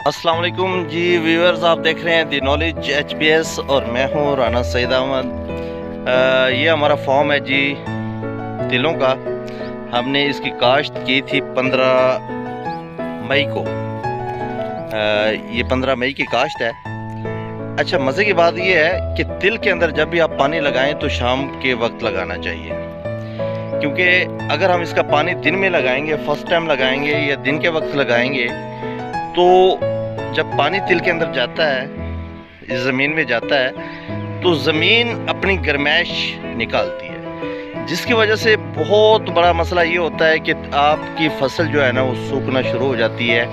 अस्सलाम वालेकुम जी व्यूअर्स, आप देख रहे हैं दी नॉलेज HPS और मैं हूं राना सईद अहमद। ये हमारा फॉर्म है जी तिलों का। हमने इसकी काश्त की थी 15 मई को। ये 15 मई की काश्त है। अच्छा, मज़े की बात ये है कि तिल के अंदर जब भी आप पानी लगाएं तो शाम के वक्त लगाना चाहिए, क्योंकि अगर हम इसका पानी दिन में लगाएंगे, फर्स्ट टाइम लगाएंगे या दिन के वक्त लगाएंगे, तो जब पानी तिल के अंदर जाता है, इस ज़मीन में जाता है, तो ज़मीन अपनी गर्माइश निकालती है, जिसकी वजह से बहुत बड़ा मसला ये होता है कि आपकी फसल जो है ना वो सूखना शुरू हो जाती है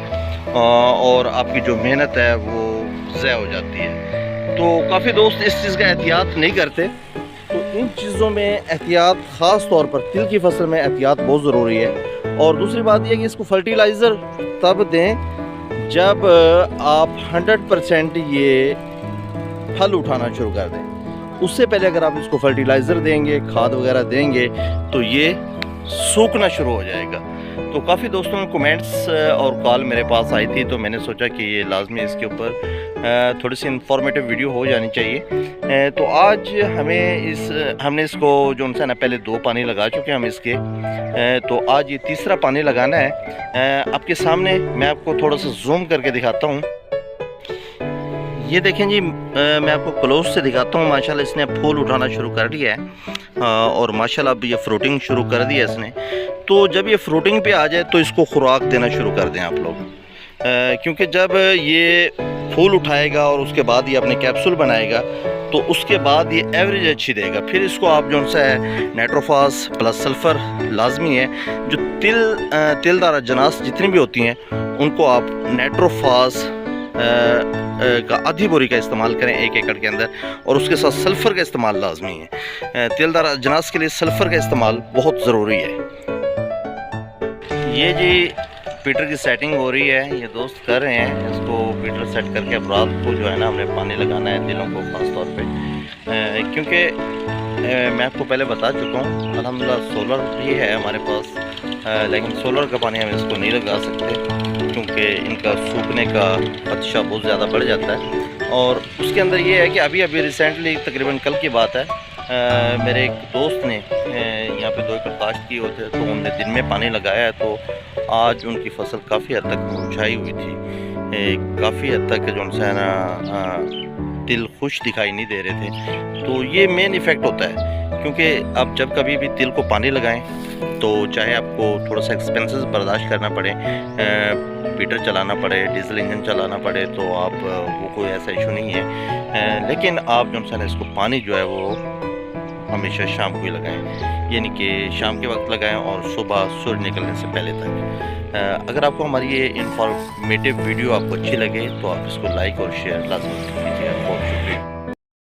और आपकी जो मेहनत है वो ज़ाया हो जाती है। तो काफ़ी दोस्त इस चीज़ का एहतियात नहीं करते, तो इन चीज़ों में एहतियात, ख़ास तौर पर तिल की फसल में एहतियात बहुत ज़रूरी है। और दूसरी बात यह कि इसको फर्टिलाइज़र तब दें जब आप 100% ये फल उठाना शुरू कर दें। उससे पहले अगर आप इसको फर्टिलाइज़र देंगे, खाद वगैरह देंगे, तो ये सूखना शुरू हो जाएगा। तो काफ़ी दोस्तों में कमेंट्स और कॉल मेरे पास आई थी, तो मैंने सोचा कि ये लाजमी इसके ऊपर थोड़ी सी इंफॉर्मेटिव वीडियो हो जानी चाहिए। तो आज हमने इसको जो उनसे ना पहले 2 पानी लगा चुके हैं हम इसके, तो आज ये तीसरा पानी लगाना है। आपके सामने मैं आपको थोड़ा सा जूम करके दिखाता हूँ। ये देखें जी, मैं आपको क्लोज से दिखाता हूँ। माशाल्लाह इसने फूल उठाना शुरू कर दिया है और माशाल्लाह अब ये फ्रूटिंग शुरू कर दिया इसने। तो जब ये फ्रूटिंग पे आ जाए तो इसको खुराक देना शुरू कर दें आप लोग, क्योंकि जब ये फूल उठाएगा और उसके बाद ये अपने कैप्सूल बनाएगा तो उसके बाद ये एवरेज अच्छी देगा। फिर इसको आप जो सा है नाइट्रोफास प्लस सल्फ़र लाजमी है। जो तिलदार अजनास जितनी भी होती हैं उनको आप नाइट्रोफास का आधी बोरी का इस्तेमाल करें 1 एकड़ के अंदर, और उसके साथ सल्फ़र का इस्तेमाल लाजमी है। तिलदार अजनास के लिए सल्फ़र का इस्तेमाल बहुत ज़रूरी है। ये जी पीटर की सेटिंग हो रही है, ये दोस्त कर रहे हैं इसको पीटर सेट करके। अब रात को जो है ना हमने पानी लगाना है तिलों को ख़ास तौर पे, क्योंकि मैं आपको पहले बता चुका हूँ अल्हम्दुलिल्लाह सोलर भी है हमारे पास, लेकिन सोलर का पानी हम इसको नहीं लगा सकते क्योंकि इनका सूखने का खदशा बहुत ज़्यादा बढ़ जाता है। और उसके अंदर ये है कि अभी रिसेंटली तकरीबन कल की बात है, मेरे एक दोस्त ने यहाँ पे 2 एकड़ काश्त की होते, तो उन्होंने दिन में पानी लगाया है, तो आज उनकी फसल काफ़ी हद तक मुरझाई हुई थी। काफ़ी हद तक जो है ना तिल खुश दिखाई नहीं दे रहे थे। तो ये मेन इफ़ेक्ट होता है, क्योंकि आप जब कभी भी तिल को पानी लगाएं तो चाहे आपको थोड़ा सा एक्सपेंसेस बर्दाश्त करना पड़े, पीटर चलाना पड़े, डीजल इंजन चलाना पड़े, तो आप वो कोई ऐसा इशू नहीं है। लेकिन आप जो है इसको पानी जो है वो हमेशा शाम को ही लगाएं, यानी कि शाम के वक्त लगाएं और सुबह सूरज निकलने से पहले तक। अगर आपको हमारी ये इंफॉर्मेटिव वीडियो आपको अच्छी लगे तो आप इसको लाइक और शेयर लाजमी कीजिए।